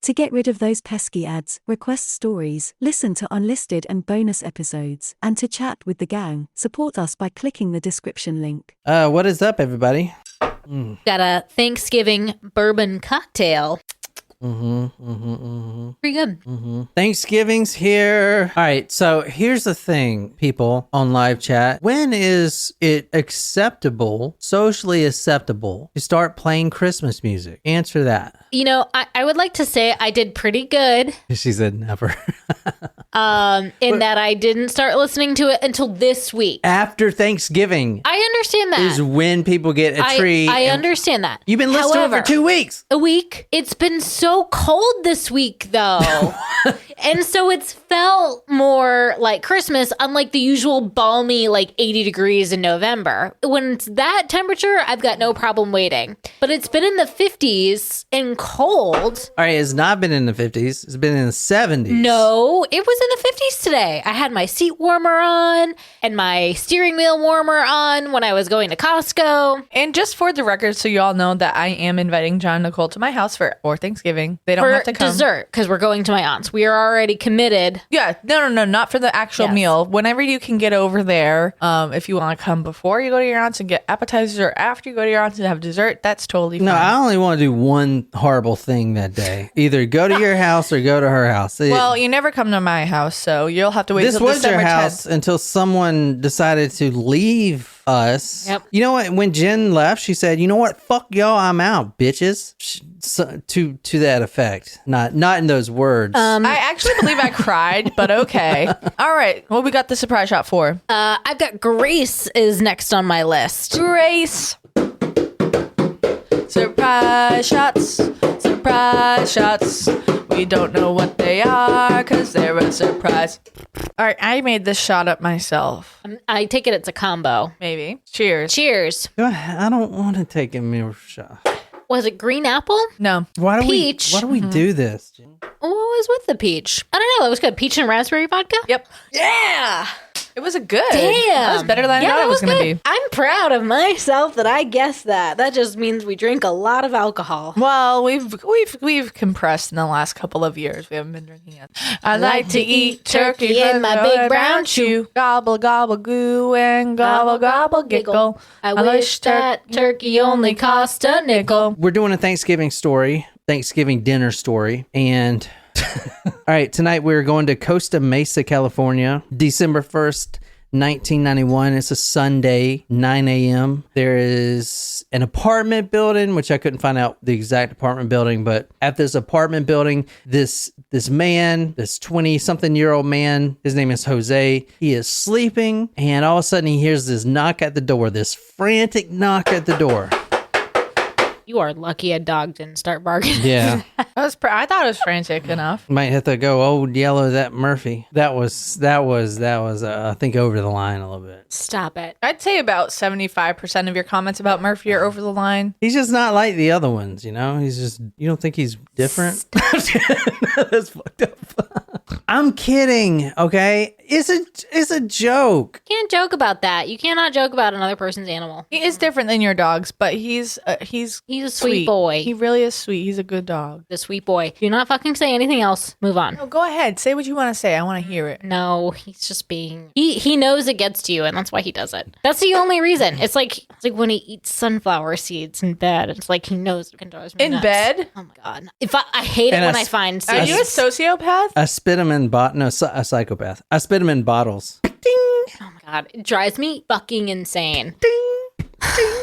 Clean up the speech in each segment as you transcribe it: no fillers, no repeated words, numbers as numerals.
To get rid of those pesky ads, request stories, listen to unlisted and bonus episodes, and to chat with the gang, support us by clicking the description link. What is up, everybody? Got a Thanksgiving bourbon cocktail. Pretty good. Thanksgiving's here. All right, so here's the thing, people on live chat. When is it acceptable, socially acceptable, to start playing Christmas music? Answer that. You know, I would like to say I did pretty good. She said never. In that I didn't start listening to it until this week. After Thanksgiving. I understand that. Is when people get a tree. I understand that. You've been listening to it for 2 weeks. A week. It's been so cold this week, though. And so it's felt more like Christmas, unlike the usual balmy, like 80 degrees in November. When it's that temperature, I've got no problem waiting. But it's been in the 50s and cold. All right, it's not been in the 50s. It's been in the 70s. No, it was in the 50s today. I had my seat warmer on and my steering wheel warmer on when I was going to Costco. And just for the record, so you all know that I am inviting John and Nicole to my house for Thanksgiving. They don't have to come. Dessert, because we're going to my aunt's. We are already committed. Yeah, no, not for the actual meal. Whenever you can get over there, if you want to come before you go to your aunt's and get appetizers, or after you go to your aunt's and have dessert, that's totally fine. No, I only want to do one horrible thing that day. Either go to your house or go to her house. Well, you never come to my house, so you'll have to wait This until was December your house 10th. until someone decided to leave us. Yep. You know what? When Jen left, she said, "You know what? Fuck y'all. I'm out, bitches." To that effect. Not in those words. I actually believe I cried, but okay. All right. What we got the surprise shot for? I've got Grace is next on my list. Grace. Surprise shots. Surprise shots. We don't know what they are because they're a surprise. All right. I made this shot up myself. I take it it's a combo. Maybe. Cheers. Cheers. I don't want to take a mirror shot. Was it green apple? No. Peach. Why do we do this, Jen? What was with the peach? I don't know. It was good. Peach and raspberry vodka? Yep. Yeah. It was a good. Damn. That was better than I thought it was going to be. I'm proud of myself that I guessed that. That just means we drink a lot of alcohol. Well, we've compressed in the last couple of years. We haven't been drinking yet. I like to eat turkey in my big brown shoe. Gobble gobble goo and gobble gobble giggle. I wish that turkey only cost a nickel. We're doing a Thanksgiving dinner story, and all right, tonight we're going to Costa Mesa, California, December 1st, 1991. It's a Sunday, 9 a.m. There is an apartment building, which I couldn't find out the exact apartment building, but at this apartment building, this man, this 20-something-year-old man, his name is Jose, he is sleeping, and all of a sudden he hears this knock at the door, this frantic knock at the door. You are lucky a dog didn't start barking. Yeah. I thought it was frantic enough. Might have to go old yellow that Murphy. That was I think over the line a little bit. Stop it. I'd say about 75% of your comments about Murphy are over the line. He's just not like the other ones, you know? He's just, you don't think he's different? That's fucked up. I'm kidding, okay? It's a joke. Can't joke about that. You cannot joke about another person's animal. He is different than your dogs, but he's a sweet boy. He really is sweet. He's a good dog. The sweet boy. Do not fucking say anything else. Move on. No, go ahead. Say what you want to say. I want to hear it. No, he's just being... He knows it gets to you, and that's why he does it. That's the only reason. It's like when he eats sunflower seeds in bed. It's like he knows it can drive me in nuts. bed? Oh my God. I hate it when I find seeds. Are you a sociopath? I spit him in a psychopath. I spit him in bottles. Ding. Oh my God. It drives me fucking insane. Ding. Ding.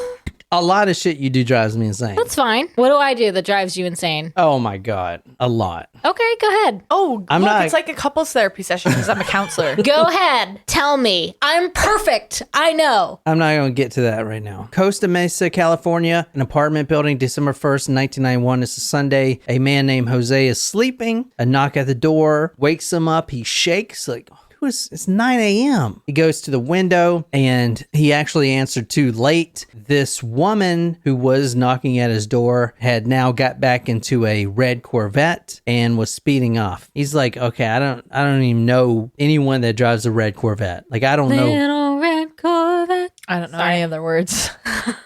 A lot of shit you do drives me insane. That's fine. What do I do that drives you insane? Oh my God. A lot. Okay, go ahead. Oh, it's like a couples therapy session because I'm a counselor. Go ahead. Tell me. I'm perfect. I know. I'm not going to get to that right now. Costa Mesa, California, an apartment building, December 1st, 1991. It's a Sunday. A man named Jose is sleeping. A knock at the door wakes him up. He shakes like... It's 9 a.m. He goes to the window and he actually answered too late. This woman who was knocking at his door had now got back into a red Corvette and was speeding off. He's like, okay, I don't even know anyone that drives a red Corvette. Like, I don't know. Little red Corvette. I don't know any other words.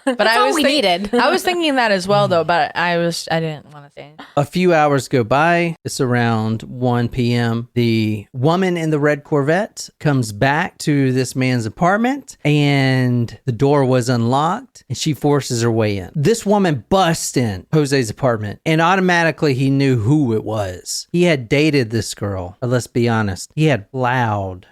But That's all we needed. I was thinking that as well, though, but I didn't want to say it. A few hours go by. It's around 1 p.m. The woman in the red Corvette comes back to this man's apartment, and the door was unlocked, and she forces her way in. This woman busts in Jose's apartment, and automatically he knew who it was. He had dated this girl. But let's be honest, he had loud.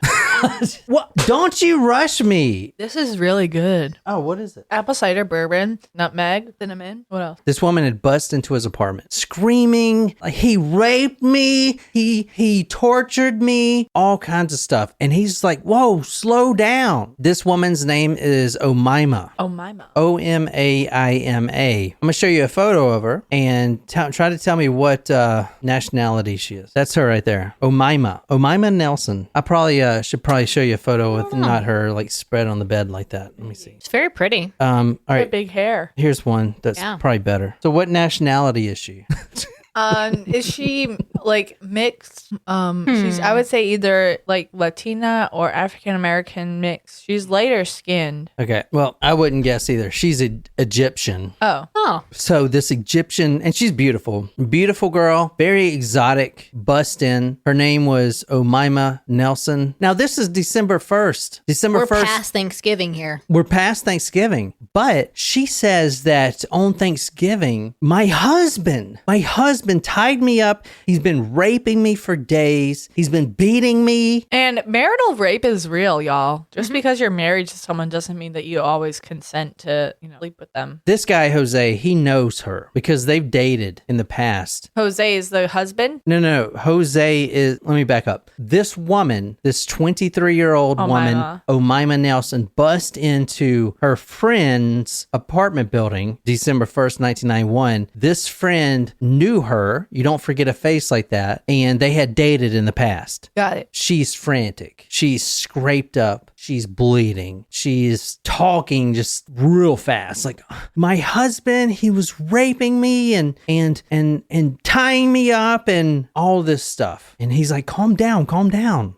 What? Don't you rush me. This is really good. Oh, what is it? Apple cider, bourbon, nutmeg, cinnamon. What else? This woman had busted into his apartment, screaming, like, he raped me, he tortured me, all kinds of stuff. And he's like, whoa, slow down. This woman's name is Omaima. Omaima. Omaima. I'm going to show you a photo of her and try to tell me what nationality she is. That's her right there. Omaima Nelson. I probably should show you a photo with not her like spread on the bed like that. Let me see. It's very pretty. All right. Big hair. Here's one that's probably better. So what nationality is she? Is she like mixed? She's, I would say either like Latina or African American mix. She's lighter skinned. Okay. Well, I wouldn't guess either. She's Egyptian. Oh. So this Egyptian, and she's beautiful. Beautiful girl, very exotic, bust in. Her name was Omaima Nelson. Now this is December 1st. We're past Thanksgiving here. We're past Thanksgiving. But she says that on Thanksgiving, my husband tied me up. He's been raping me for days. He's been beating me. And marital rape is real, y'all. Just because you're married to someone doesn't mean that you always consent to, sleep with them. This guy, Jose, he knows her because they've dated in the past. Jose is the husband? No. Jose is, let me back up. This woman, this 23-year-old woman, Omaima Nelson, bust into her friend's apartment building, December 1st, 1991. This friend knew her. You don't forget a face like that. And they had dated in the past. Got it. She's frantic. She's scraped up. She's bleeding. She's talking just real fast. Like, my husband, he was raping me and tying me up and all this stuff. And he's like, calm down.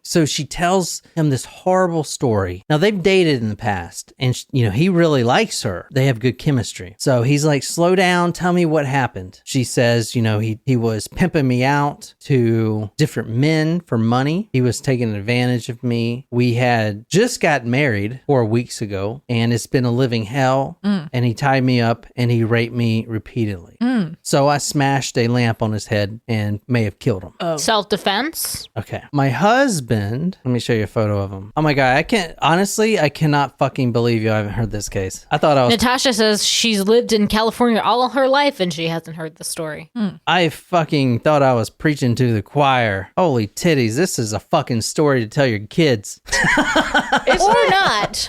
So she tells him this horrible story. Now they've dated in the past and he really likes her. They have good chemistry. So he's like, slow down. Tell me what happened. She says, he was pimping me out to different men for money. He was taking advantage of me. We had just got married 4 weeks ago and it's been a living hell. And he tied me up and he raped me repeatedly. So I smashed a lamp on his head and may have killed him. Oh. Self-defense? Okay. My husband, let me show you a photo of him. Oh my God. I cannot fucking believe you haven't heard this case. I thought I was. Natasha says she's lived in California all her life and she hasn't heard the story. I fucking thought I was preaching to the choir. Holy titties. This is a fucking story to tell your kids.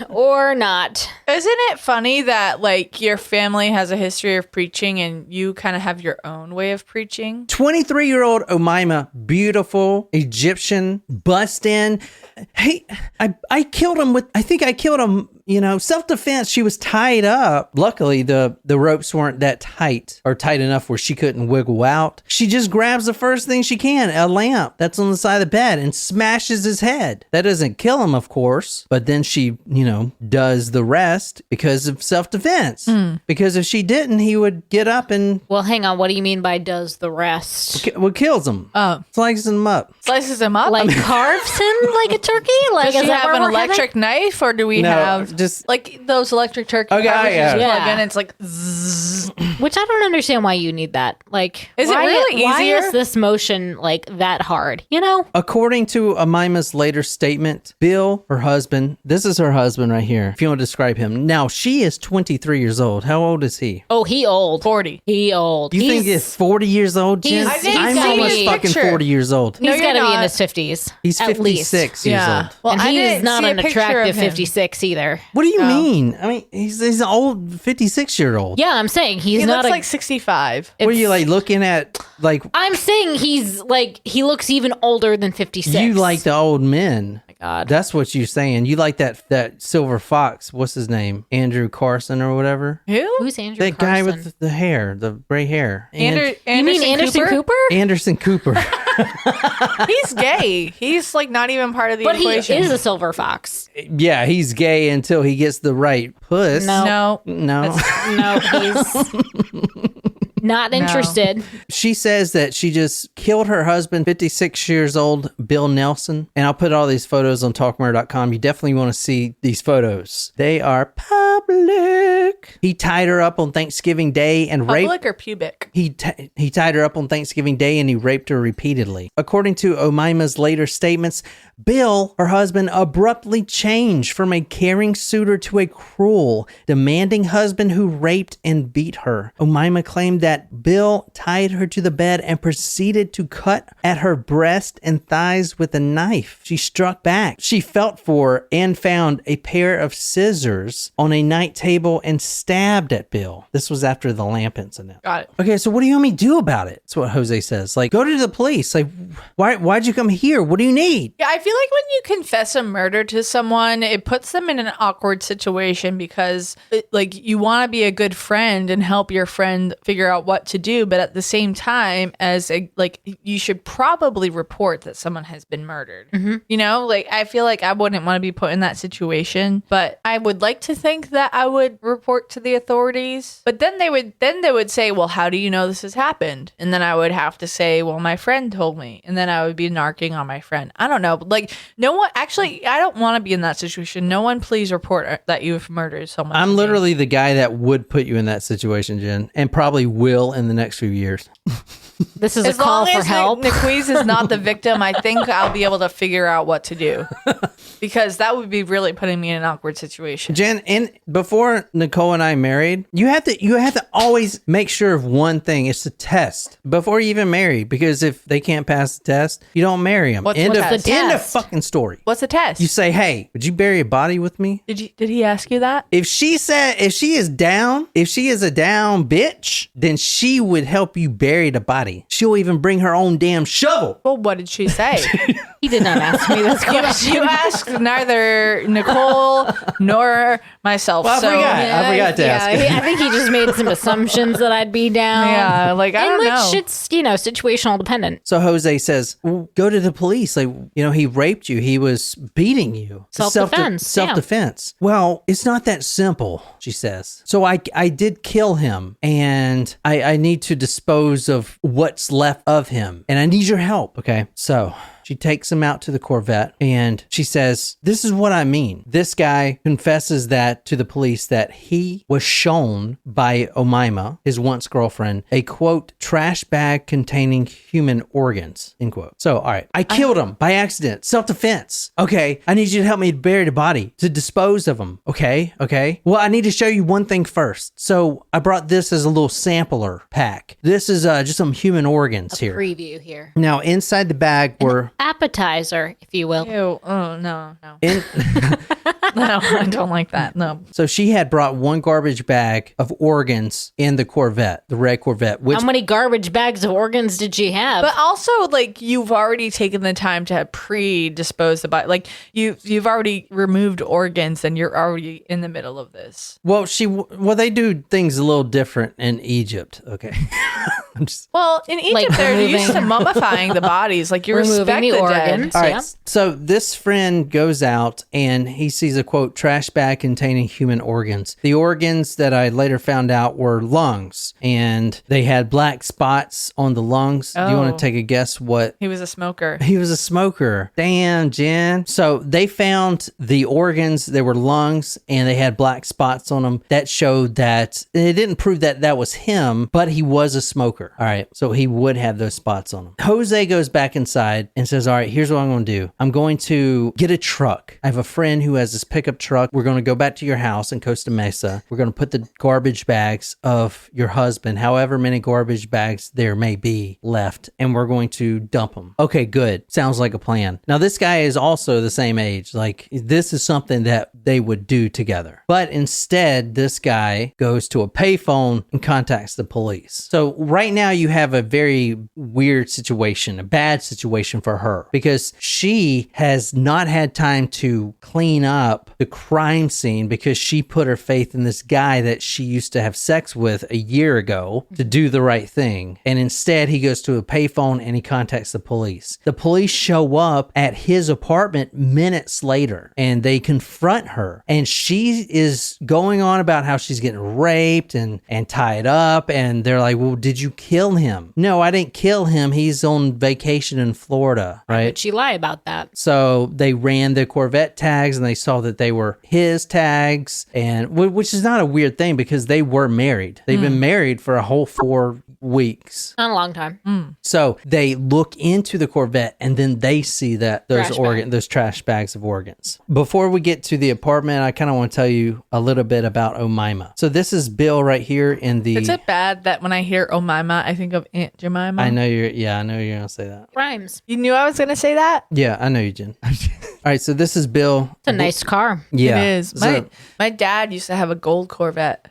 Or not. Isn't it funny that like your family has a history of preaching and you kind of have your own way of preaching? 23-year-old Omaima, beautiful Egyptian, bust in. Hey, I killed him I think I killed him. Self-defense, she was tied up. Luckily, the ropes weren't that tight or tight enough where she couldn't wiggle out. She just grabs the first thing she can, a lamp that's on the side of the bed, and smashes his head. That doesn't kill him, of course, but then she, does the rest because of self-defense. Because if she didn't, he would get up and... Well, hang on. What do you mean by does the rest? What kills him? Slices him up. Slices him up? Like carves him like a turkey? Like, does she have an electric knife or do we have... Just like those electric turkey plug in, it's like zzz. Which I don't understand why you need that. Like, is it really why easier? is this motion like that hard? According to Omaima's later statement, Bill, her husband, this is her husband right here. If you want to describe him. Now, she is 23 years old. How old is he? Oh, he old. 40. He old. You think he's 40 years old, Jen? I'm almost fucking 40 years old. He's got to be in his 50s. He's 56 years old. Well, and he's not an attractive 56 either. What do you mean? I mean, he's an old 56-year-old. Yeah, I'm saying he looks like 65. What are you like looking at? Like, I'm saying he's like, he looks even older than 56. You like the old men. My God. That's what you're saying. You like that silver fox. What's his name? Andrew Carson or whatever. Who's Andrew Carson? That guy with the hair, the gray hair. You mean Anderson Cooper? Anderson Cooper. He's gay. He's like not even part of the But he equation. is a silver fox. Yeah, he's gay until he gets the right puss. No. No. No, he's not interested. She says that she just killed her husband, 56 years old, Bill Nelson. And I'll put all these photos on talkmurder.com. You definitely want to see these photos. They are public. He tied her up on Thanksgiving Day and raped. Public or pubic? He tied her up on Thanksgiving Day and he raped her repeatedly. According to Omaima's later statements, Bill, her husband, abruptly changed from a caring suitor to a cruel, demanding husband who raped and beat her. Omaima claimed that Bill tied her to the bed and proceeded to cut at her breast and thighs with a knife. She struck back. She felt for and found a pair of scissors on a night table and stabbed at Bill. This was after the lamp incident. Got it. Okay, so what do you want me to do about it? That's what Jose says. Like, go to the police. Like, why'd you come here? What do you need? Yeah, I feel like when you confess a murder to someone, it puts them in an awkward situation because, you want to be a good friend and help your friend figure out what to do, but at the same time, you should probably report that someone has been murdered. Mm-hmm. You know, I feel like I wouldn't want to be put in that situation, but I would like to think that I would report to the authorities. But then they would say, well, how do you know this has happened? And then I would have to say, well, my friend told me, and then I would be narking on my friend. I don't know, no one, actually, I don't want to be in that situation. No one please report that you've murdered someone. I'm literally the guy that would put you in that situation, Jen, and probably will in the next few years. This is a call for help. Niquiz is not the victim. I think I'll be able to figure out what to do because that would be really putting me in an awkward situation. Jen, and before Nicole and I married, you have to always make sure of one thing. It's a test before you even marry, because if they can't pass the test, you don't marry them. What's End the of test? fucking story. What's the test? You say, hey, would you bury a body with me? Did he ask you that? If she is a down bitch, then she would help you bury the body. She'll even bring her own damn shovel. Well, what did she say? He did not ask me this question. You asked neither Nicole nor myself. Well, I forgot to ask. I think he just made some assumptions that I'd be down. Yeah, I don't know. It's, situational dependent. So Jose says, well, go to the police. He raped you. He was beating you. Self-defense. Self-defense. Well, it's not that simple, she says. So I did kill him, and I need to dispose of what's left of him, and I need your help. Okay, so she takes him out to the Corvette and she says, this is what I mean. This guy confesses that to the police that he was shown by Omaima, his once girlfriend, a quote, trash bag containing human organs, end quote. So, all right, I killed him by accident, self-defense. Okay, I need you to help me bury the body, to dispose of him. Okay. Well, I need to show you one thing first. So I brought this as a little sampler pack. This is just some human organs here. Preview here. Now, inside the bag were Appetizer, if you will. Ew. Oh, no. No, I don't like that. No. So she had brought one garbage bag of organs in the Corvette, the red Corvette. Which How many garbage bags of organs did she have? But also, you've already taken the time to predispose the body. You've already removed organs, and you're already in the middle of this. well, they do things a little different in Egypt. Okay. Well, in Egypt, they're used to mummifying the bodies. You Removing respect the the organs. dead. All right. Yeah. So this friend goes out and he sees a quote, trash bag containing human organs. The organs that I later found out were lungs, and they had black spots on the lungs. Do you want Oh. to take a guess what? He was a smoker. He was a smoker. Damn, Jen. So they found the organs. They were lungs, and they had black spots on them. That showed that it didn't prove that that was him, but he was a smoker. All right. So he would have those spots on him. Jose goes back inside and says, all right, here's what I'm going to do. I'm going to get a truck. I have a friend who has this pickup truck. We're going to go back to your house in Costa Mesa. We're going to put the garbage bags of your husband, however many garbage bags there may be left, and we're going to dump them. Okay, good. Sounds like a plan. Now, this guy is also the same age. This is something that they would do together. But instead, this guy goes to a payphone and contacts the police. So right now you have a very weird situation, a bad situation for her, because she has not had time to clean up the crime scene because she put her faith in this guy that she used to have sex with a year ago to do the right thing. And instead he goes to a payphone and he contacts the police. The police show up at his apartment minutes later and they confront her, and she is going on about how she's getting raped and tied up, and they're like, well, did you kill him? No, I didn't kill him. He's on vacation in Florida, right? Did she lie about that? So they ran the Corvette tags and they saw that they were his tags, and which is not a weird thing because they were married. They've been married for a whole 4 weeks. Not a long time. So they look into the Corvette and then they see that those trash bags of organs. Before we get to the apartment, I kind of want to tell you a little bit about Omaima. So this is Bill right here in the... Is it bad that when I hear Omaima, I think of Aunt Jemima? I know you're going to say that. Rhymes. You knew I was going to say that? Yeah, I know you, Jen. All right, so this is Bill. It's a nice car. Yeah. It is. My dad used to have a gold Corvette.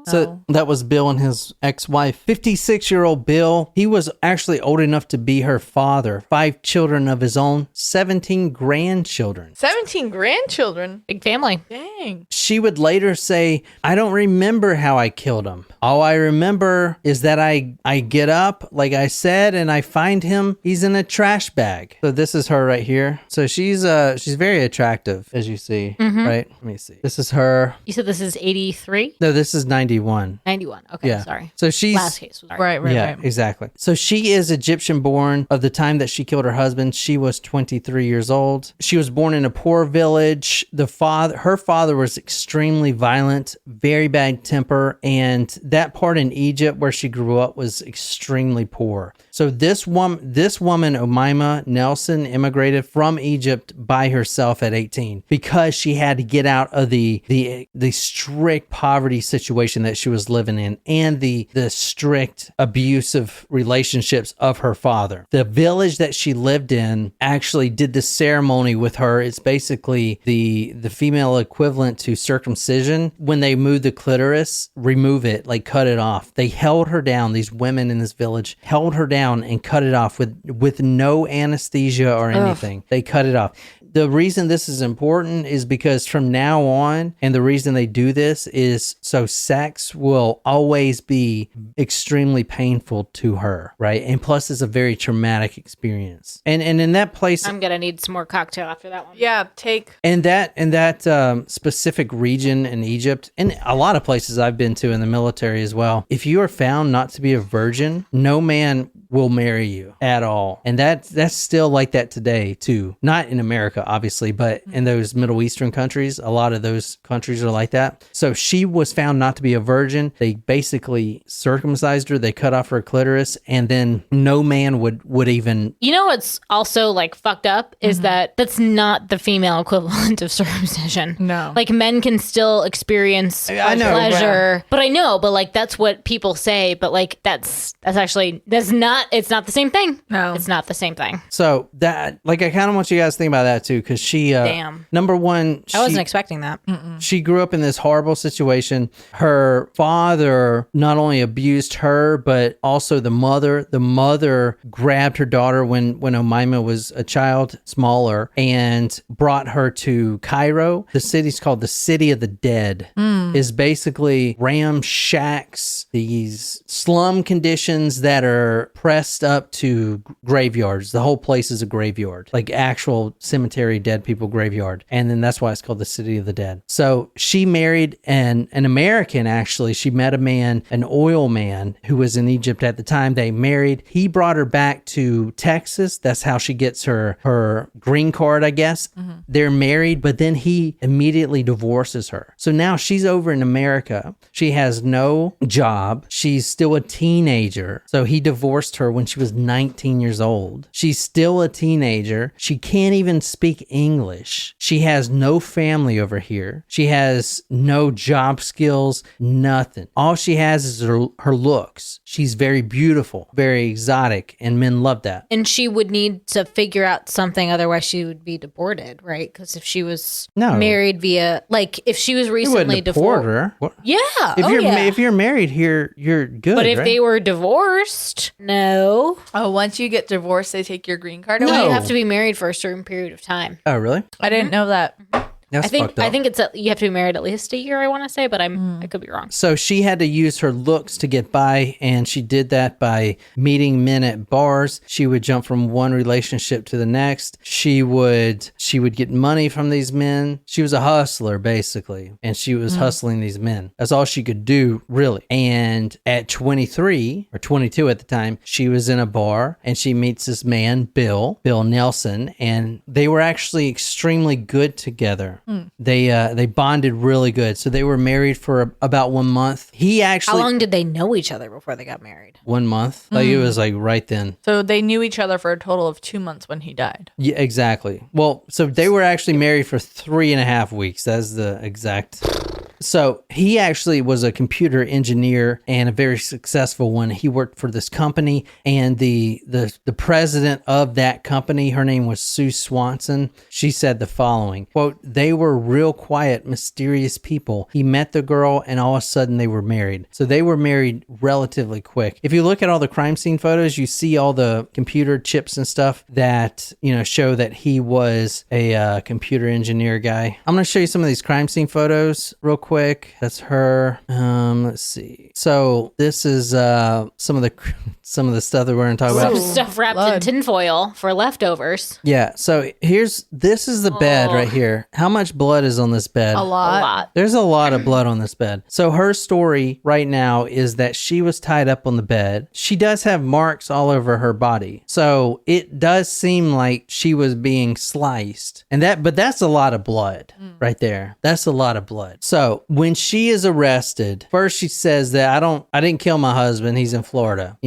So that was Bill and his ex-wife. 56-year-old Bill, he was actually old enough to be her father. 5 children of his own, 17 grandchildren. 17 grandchildren? Big family. Dang. She would later say, I don't remember how I killed him. All I remember is that I get up, like I said, and I find him. He's in a trash bag. So this is her right here. So she's very attractive, as you see, right? Let me see. This is her. You said this is 83? No, this is 91. 91. Okay, Yeah. sorry. So she's... Last case. Sorry. Right. Yeah, exactly. So she is Egyptian born. Of the time that she killed her husband, she was 23 years old. She was born in a poor village. Her father was extremely violent, very bad temper, and that part in Egypt where she grew up was extremely poor. So this woman, Omaima Nelson, immigrated from Egypt by herself at 18 because she had to get out of the strict poverty situation that she was living in and the strict abusive relationships of her father. The village that she lived in actually did the ceremony with her. It's basically the female equivalent to circumcision. When they move the clitoris, remove it, like cut it off. They held her down. These women in this village held her down and cut it off with no anesthesia or anything. Ugh. They cut it off. The reason this is important is because from now on, and the reason they do this is so sex will always be extremely painful to her, right? And plus it's a very traumatic experience. And in that place... I'm going to need some more cocktail after that one. Yeah, take... In that specific region in Egypt, and a lot of places I've been to in the military as well, if you are found not to be a virgin, no man will marry you at all. And that's still like that today too. Not in America, obviously, but in those Middle Eastern countries, a lot of those countries are like that. So she was found not to be a virgin. They basically circumcised her. They cut off her clitoris, and then no man would even... You know what's also like fucked up is that's not the female equivalent of circumcision. No. Like men can still experience pleasure. But I know, but like that's what people say, but like that's not, it's not the same thing. No. It's not the same thing. So that, like, I kind of want you guys to think about that too, because she... Damn. Number one... I wasn't expecting that. She grew up in this horrible situation. Her father not only abused her, but also the mother. The mother grabbed her daughter when Omaima was a child, smaller, and brought her to Cairo. The city's called the City of the Dead. Is basically ramshacks, these slum conditions that are pressed up to graveyards. The whole place is a graveyard, like actual cemetery, dead people graveyard. And then that's why it's called the City of the Dead. So she married an American, actually. She met a man, an oil man who was in Egypt at the time. They married. He brought her back to Texas. That's how she gets her green card, I guess. They're married, but then he immediately divorces her. So now she's over in America. She has no job. She's still a teenager. So he divorced her when she was 19 years old. She's still a teenager. She can't even speak English. She has no family over here. She has no job skills, nothing. All she has is her looks. She's very beautiful, very exotic, and men love that. And she would need to figure out something, otherwise she would be deported, right? Because if she was married via, like, if she was recently deport divorced, her. What? Yeah. If you're married here, you're good. But if right? they were divorced, no. Oh, once you get divorced, they take your green card No, away? you have to be married for a certain period of time. Oh, really? I didn't know that. That's fucked up. I think it's you have to be married at least a year, I want to say, but I could be wrong. So she had to use her looks to get by, and she did that by meeting men at bars. She would jump from one relationship to the next. She would get money from these men. She was a hustler, basically, and she was hustling these men. That's all she could do, really. And at 23 or 22 at the time, she was in a bar, and she meets this man, Bill Nelson, and they were actually extremely good together. They bonded really good. So they were married for about 1 month. How long did they know each other before they got married? 1 month. Like it was like right then. So they knew each other for a total of 2 months when he died. Yeah, exactly. Well, so they were actually married for 3.5 weeks. That's the exact. So he actually was a computer engineer and a very successful one. He worked for this company, and the president of that company, her name was Sue Swanson. She said the following, quote, "They were real quiet, mysterious people. He met the girl and all of a sudden they were married." So they were married relatively quick. If you look at all the crime scene photos, you see all the computer chips and stuff that, show that he was a computer engineer guy. I'm going to show you some of these crime scene photos real quick. That's her. Let's see. So this is some of the stuff that we're going to talk about. Some stuff wrapped in tinfoil for leftovers. Yeah. So this is the bed right here. How much blood is on this bed? A lot. There's a lot of blood on this bed. So her story right now is that she was tied up on the bed. She does have marks all over her body. So it does seem like she was being sliced. But that's a lot of blood right there. That's a lot of blood. So when she is arrested, first she says that I didn't kill my husband. He's in Florida.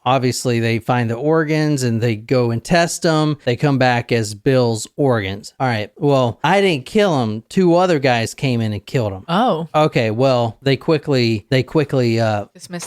Obviously they find the organs and they go and test them. They come back as Bill's organs. All right. Well, I didn't kill him. 2 other guys came in and killed him. Oh. Okay. Well, they quickly Dismiss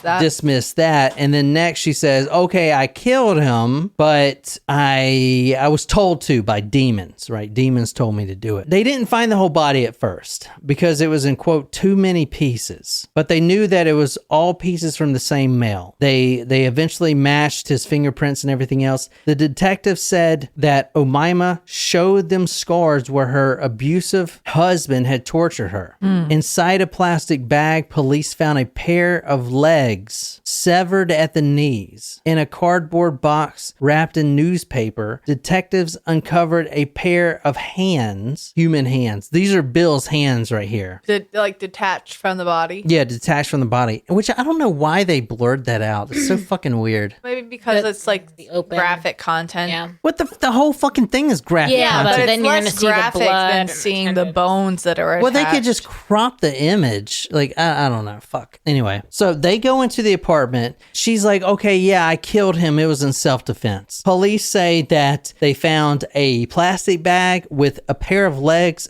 that. And then next she says, okay, I killed him, but I was told to by demons, right? Demons told me to do it. They didn't find the whole body at first because it was in, quote, too many pieces, but they knew that it was all pieces from the same male. They eventually matched his fingerprints and everything else. The detective said that Omaima showed them scars where her abusive husband had tortured her. Inside a plastic bag, police found a pair of legs severed at the knees. In a cardboard box wrapped in newspaper, detectives uncovered a pair of hands, human hands. These are Bill's hands right here. Detached from the body? Yeah, detached from the body, which I don't know why they blurred that out. It's so fucking weird. Maybe because it's like the open graphic content. Yeah. What the whole fucking thing is graphic Yeah, content. but then you're going to see the graphic blood. than and seeing kind the of- bones that are attached. Well, they could just crop the image. Like, I don't know. Fuck. Anyway, so they go into the apartment. She's like, okay, yeah, I killed him. It was in self-defense. Police say that they found a plastic bag with a pair of legs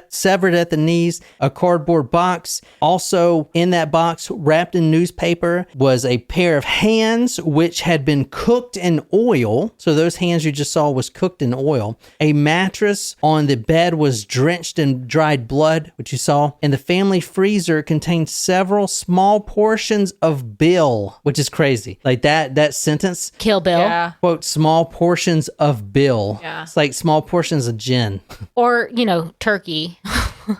severed at the knees, a cardboard box. Also in that box, wrapped in newspaper, was a pair of hands which had been cooked in oil. So those hands you just saw was cooked in oil. A mattress on the bed was drenched in dried blood, which you saw. And the family freezer contained several small portions of Bill, which is crazy. Like that sentence. Kill Bill. Yeah. Quote, small portions of Bill. Yeah. It's like small portions of gin. Or, turkey.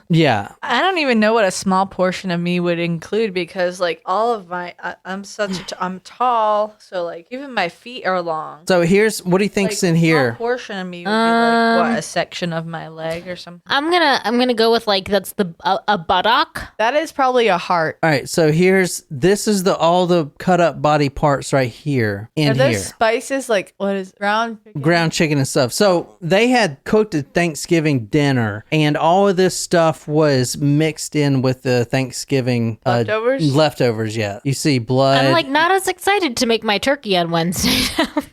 Yeah. I don't even know what a small portion of me would include because like all of I'm tall, so like even my feet are long. So here's what he thinks Like, in a here. small portion of me would be like what, a section of my leg or something. I'm gonna go with that's a buttock. That is probably a heart. All right, so this is all the cut up body parts right here Are in those here. spices like what is ground chicken? Ground chicken and stuff. So they had cooked a Thanksgiving dinner, and all of this stuff stuff was mixed in with the Thanksgiving leftovers, yeah. You see blood. I'm like not as excited to make my turkey on Wednesday.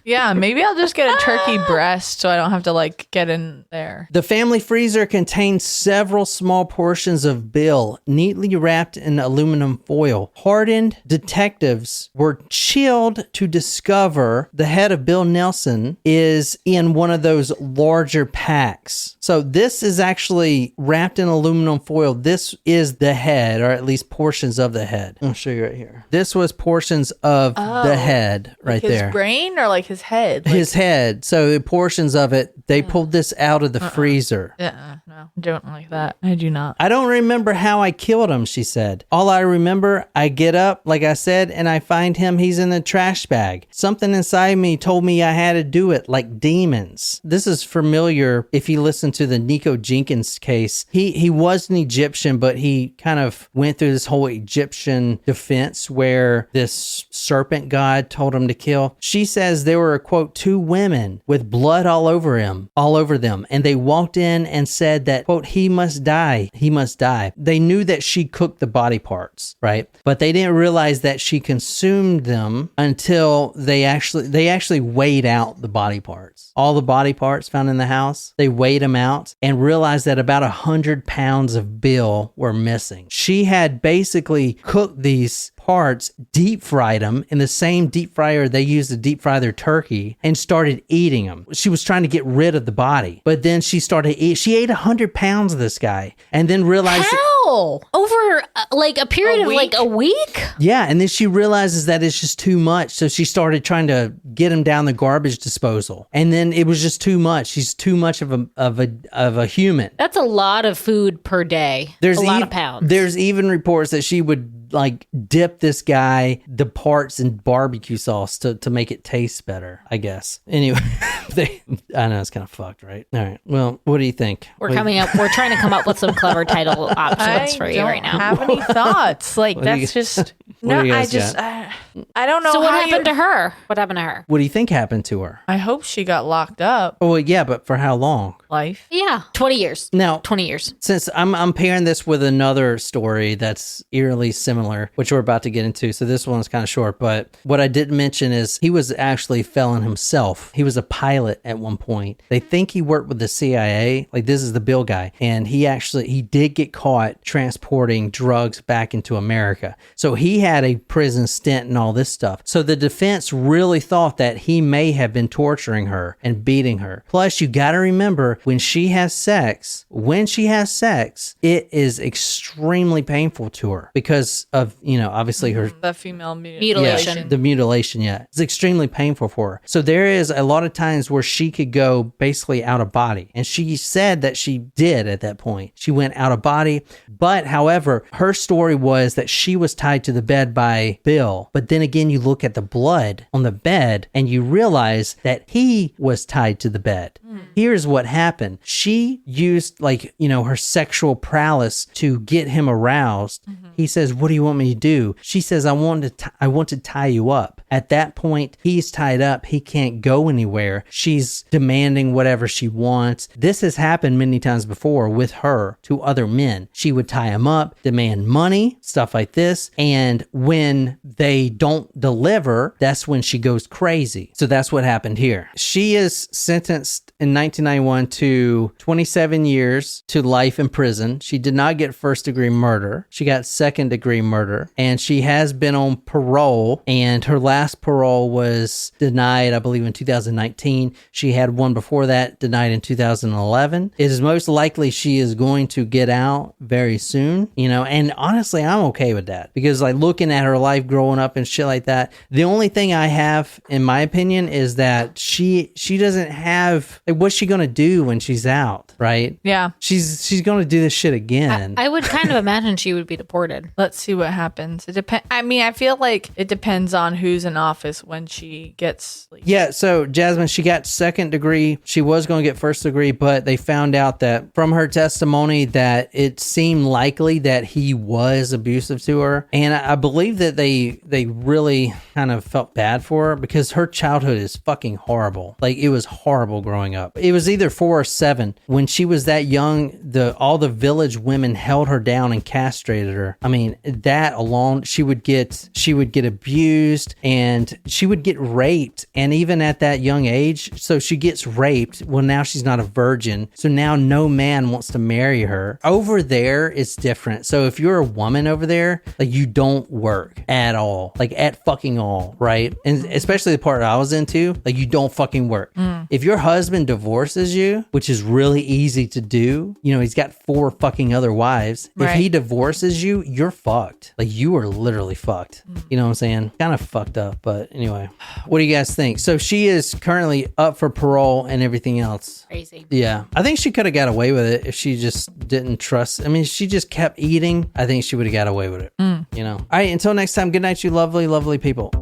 Yeah, maybe I'll just get a turkey breast so I don't have to like get in there. The family freezer contained several small portions of Bill, neatly wrapped in aluminum foil. Hardened detectives were chilled to discover the head of Bill Nelson is in one of those larger packs. So this is actually wrapped in aluminum foil. This is the head, or at least portions of the head. I'll show you right here. This was portions of the head right his there. His brain or like his head? Like, his head. So the portions of it, they pulled this out of the freezer. No, I don't like that. I do not. I don't remember how I killed him, she said. All I remember, I get up, like I said, and I find him, he's in the trash bag. Something inside me told me I had to do it like demons. This is familiar if you listen to the Nico Jenkins case. He was an Egyptian, but he kind of went through this whole Egyptian defense where this serpent god told him to kill. She says there were, quote, 2 women with blood all over them, and they walked in and said that, quote, he must die. They knew that she cooked the body parts, right? But they didn't realize that she consumed them until they actually weighed out the body parts. All the body parts found in the house, they weighed them out and realized that about 100 pounds of Bill were missing. She had basically cooked these parts, deep fried them in the same deep fryer they used to deep fry their turkey, and started eating them. She was trying to get rid of the body, but then she ate 100 pounds of this guy, and then realized how over like a period of like a week. Yeah, and then she realizes that it's just too much, so she started trying to get him down the garbage disposal, and then it was just too much. She's too much of a human. That's a lot of food per day. There's a lot of pounds. There's even reports that she would like dip this guy the parts in barbecue sauce to make it taste better, I guess. Anyway, I know it's kind of fucked, right? All right. Well, what do you think? We're trying to come up with some clever title options for you right now. I don't have any thoughts. Like that's just I don't know. So what happened to her? What happened to her? What do you think happened to her? I hope she got locked up. Oh, well, yeah, but for how long? Life. Yeah, 20 years. Now, 20 years. Since I'm pairing this with another story that's eerily similar, which we're about to get into, so this one's kind of short, but what I didn't mention is he was actually a felon himself. He was a pilot at one point. They think he worked with the CIA, like this is the Bill guy, and he did get caught transporting drugs back into America. So he had a prison stint and all this stuff. So the defense really thought that he may have been torturing her and beating her. Plus, you got to remember, when she has sex, it is extremely painful to her because of, obviously her... The female mutilation. Yeah, the mutilation, yeah. It's extremely painful for her. So there is a lot of times where she could go basically out of body. And she said that she did at that point. She went out of body. But, however, her story was that she was tied to the bed by Bill. But then again, you look at the blood on the bed and you realize that he was tied to the bed. Here's what happened. She used her sexual prowess to get him aroused. He says, "What do you want me to do?" She says, I want to tie you up. At that point, he's tied up. He can't go anywhere. She's demanding whatever she wants. This has happened many times before with her to other men. She would tie him up, demand money, stuff like this. And when they don't deliver, that's when she goes crazy. So that's what happened here. She is sentenced in 1991 to 27 years to life in prison. She did not get first-degree murder. She got second-degree murder. And she has been on parole. And her last parole was denied, I believe, in 2019. She had one before that, denied in 2011. It is most likely she is going to get out very soon, and honestly, I'm okay with that because looking at her life growing up and shit like that, the only thing I have, in my opinion, is that she doesn't have, what's she going to do when she's out, right? Yeah. She's going to do this shit again. I would kind of imagine she would be deported. Let's see what happens. It depends. I mean, I feel like it depends on who's in office when she gets... Yeah, so Jasmine, she got second degree. She was going to get first degree, but they found out that from her testimony that it seemed likely that he was abusive to her. And I believe that they really kind of felt bad for her because her childhood is fucking horrible. It was horrible growing up. It was either 4 or 7. When she was that young, all the village women held her down and castrated her. I mean, that alone, she would get abused and she would get raped. And even at that young age, so she gets raped. Well, now she's not a virgin. So now no man wants to marry her. Over there, it's different. So if you're a woman over there, like you don't work at all, like at fucking all, right? And especially the part I was into, like you don't fucking work. If your husband divorces you, which is really easy to do, you know, he's got 4 fucking other wives. If he divorces you, you're fucked. Like you are literally fucked. You know what I'm saying? Kind of fucked up, but anyway. What do you guys think? So she is currently up for parole and everything else. Crazy. Yeah. I think she could have got away with it if she just didn't trust. I mean, she just kept eating. I think she would have got away with it. You know? All right. Until next time, good night, you lovely, lovely people.